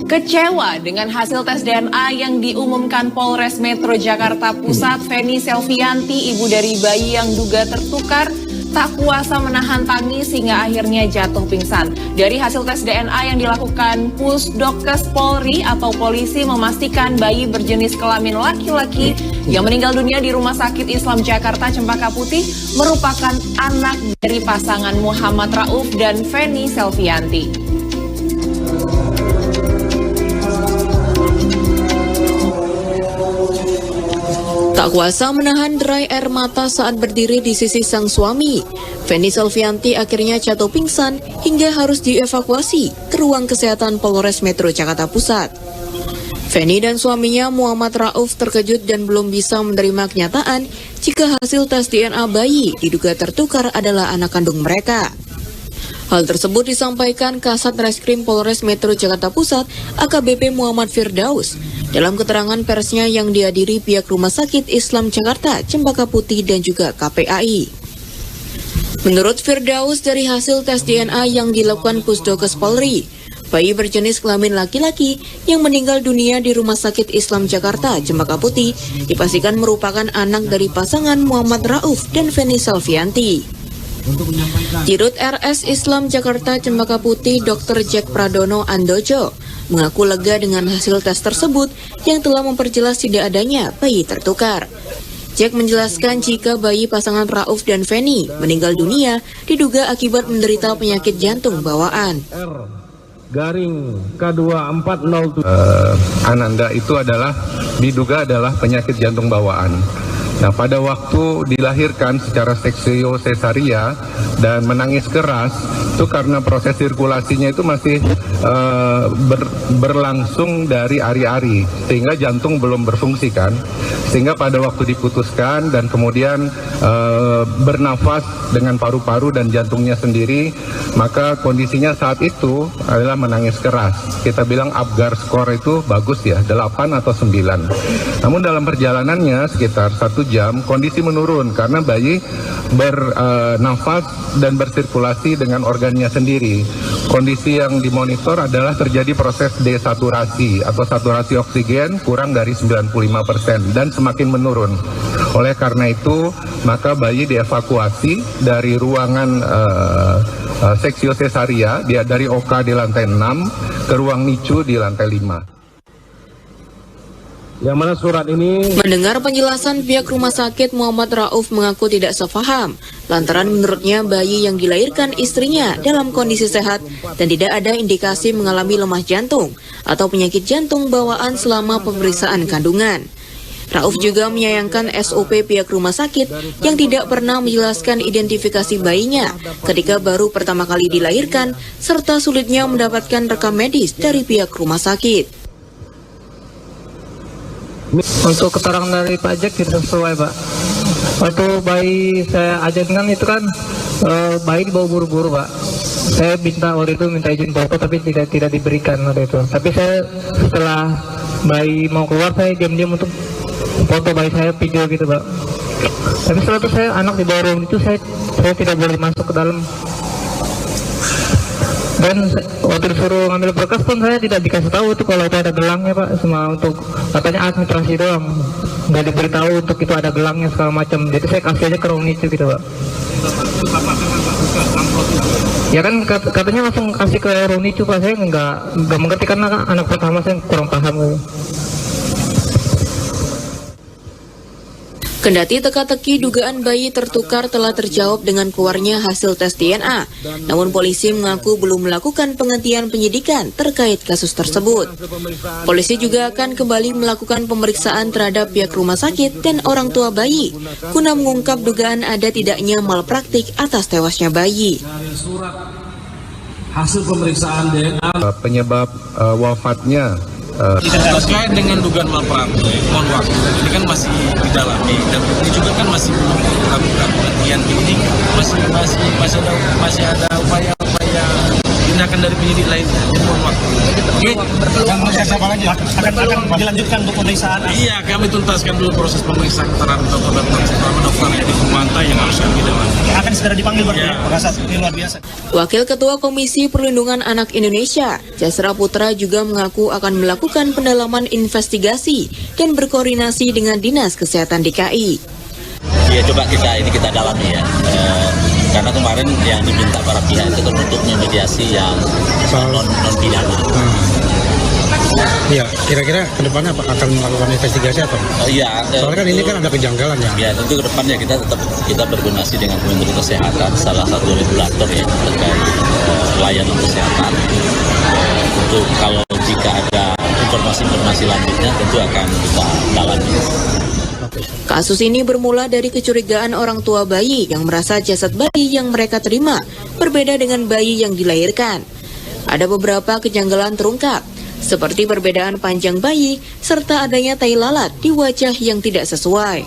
Kecewa dengan hasil tes DNA yang diumumkan Polres Metro Jakarta Pusat, Feni Selvianti, ibu dari bayi yang duga tertukar, tak kuasa menahan tangis hingga akhirnya jatuh pingsan. Dari hasil tes DNA yang dilakukan Pusdokes Polri atau polisi memastikan bayi berjenis kelamin laki-laki yang meninggal dunia di Rumah Sakit Islam Jakarta Cempaka Putih merupakan anak dari pasangan Muhammad Rauf dan Feni Selvianti. Tak kuasa menahan derai air mata saat berdiri di sisi sang suami, Feni Selvianti akhirnya jatuh pingsan hingga harus dievakuasi ke ruang kesehatan Polres Metro Jakarta Pusat. Feni dan suaminya Muhammad Rauf terkejut dan belum bisa menerima kenyataan jika hasil tes DNA bayi diduga tertukar adalah anak kandung mereka. Hal tersebut disampaikan Kasat Reskrim Polres Metro Jakarta Pusat AKBP Muhammad Firdaus dalam keterangan persnya yang dihadiri pihak Rumah Sakit Islam Jakarta Cempaka Putih dan juga KPAI. Menurut Firdaus, dari hasil tes DNA yang dilakukan Pusdokes Polri, bayi berjenis kelamin laki-laki yang meninggal dunia di Rumah Sakit Islam Jakarta Cempaka Putih dipastikan merupakan anak dari pasangan Muhammad Rauf dan Feni Selvianti. Dirut RS Islam Jakarta Cempaka Putih Dr. Jack Pradono Andojo mengaku lega dengan hasil tes tersebut yang telah memperjelas tidak adanya bayi tertukar. Jack menjelaskan jika bayi pasangan Rauf dan Feni meninggal dunia diduga akibat menderita penyakit jantung bawaan. Garing K2407 Ananda itu diduga adalah penyakit jantung bawaan. Nah, pada waktu dilahirkan secara seksio sesaria dan menangis keras, itu karena proses sirkulasinya itu masih berlangsung dari ari-ari, sehingga jantung belum berfungsi kan. Sehingga pada waktu diputuskan dan kemudian bernafas dengan paru-paru dan jantungnya sendiri, maka kondisinya saat itu adalah menangis keras. Kita bilang Apgar score itu bagus ya, 8 atau 9. Namun dalam perjalanannya sekitar 1 jam, kondisi menurun karena bayi bernafas dan bersirkulasi dengan organnya sendiri. Kondisi yang dimonitor adalah terjadi proses desaturasi atau saturasi oksigen kurang dari 95% dan semakin menurun. Oleh karena itu, maka bayi dievakuasi dari ruangan seksio sesaria, dari OK di lantai 6 ke ruang NICU di lantai 5. Yang mana surat ini? Mendengar penjelasan pihak rumah sakit, Muhammad Rauf mengaku tidak sepaham lantaran menurutnya bayi yang dilahirkan istrinya dalam kondisi sehat dan tidak ada indikasi mengalami lemah jantung atau penyakit jantung bawaan selama pemeriksaan kandungan. Rauf juga menyayangkan SOP pihak rumah sakit yang tidak pernah menjelaskan identifikasi bayinya ketika baru pertama kali dilahirkan serta sulitnya mendapatkan rekam medis dari pihak rumah sakit. Untuk keterangan dari Pak Jack tidak sesuai, Pak. Waktu bayi saya ajarkan itu kan bayi dibawa buru-buru, Pak. Saya minta izin foto tapi tidak diberikan waktu itu. Tapi saya setelah bayi mau keluar, saya diam-diam untuk foto bayi saya, video gitu, Pak. Tapi setelah itu saya anak di bawah ruang itu saya tidak boleh masuk ke dalam. Dan waktu disuruh ngambil berkas pun saya tidak dikasih tahu itu kalau itu ada gelangnya, Pak. Cuma untuk katanya administrasi doang, nggak diberitahu untuk itu ada gelangnya segala macam. Jadi saya kasih aja ke ruang itu gitu, Pak. Ya kan katanya langsung kasih ke ruang itu, Pak. Saya nggak mengerti karena anak pertama saya kurang paham. Kendati teka-teki dugaan bayi tertukar telah terjawab dengan keluarnya hasil tes DNA, namun polisi mengaku belum melakukan penghentian penyidikan terkait kasus tersebut. Polisi juga akan kembali melakukan pemeriksaan terhadap pihak rumah sakit dan orang tua bayi, guna mengungkap dugaan ada tidaknya malpraktik atas tewasnya bayi. Hasil pemeriksaan DNA Penyebab wafatnya terkait dengan dugaan malpraktik, mohon waktu. Ini kan masih didalami dan ini juga kan masih belum dilakukan penghentian penyidik, masih ada upaya tindakan dari penyidik lainnya. Jadi mohon waktu. Siapa lagi? Akan dilanjutkan untuk pemeriksaan. Iya, kami tuntaskan dulu proses pemeriksaan terhadap dokter Edi Purmanta yang harus kami dalami. Akan segera dipanggil berarti Ya. Pak Kasat. Ini luar biasa. Wakil Ketua Komisi Perlindungan Anak Indonesia, Jasra Putra juga mengaku akan melakukan pendalaman investigasi dan berkoordinasi dengan Dinas Kesehatan DKI. Ya coba kita dalami ya. Karena kemarin yang diminta para pihak itu kan untuk memediasi yang non pidana. Iya, kira-kira ke depannya akan melakukan investigasi apa? Iya. Soalnya kan ini kan ada kejanggalan ya. Ya tentu ke depannya kita berkoordinasi dengan Kementerian Kesehatan, salah satu regulator ya terkait layanan kesehatan. Untuk kalau jika ada informasi lanjutnya tentu akan kita dalami. Kasus ini bermula dari kecurigaan orang tua bayi yang merasa jasad bayi yang mereka terima berbeda dengan bayi yang dilahirkan. Ada beberapa kejanggalan terungkap, seperti perbedaan panjang bayi serta adanya tai lalat di wajah yang tidak sesuai.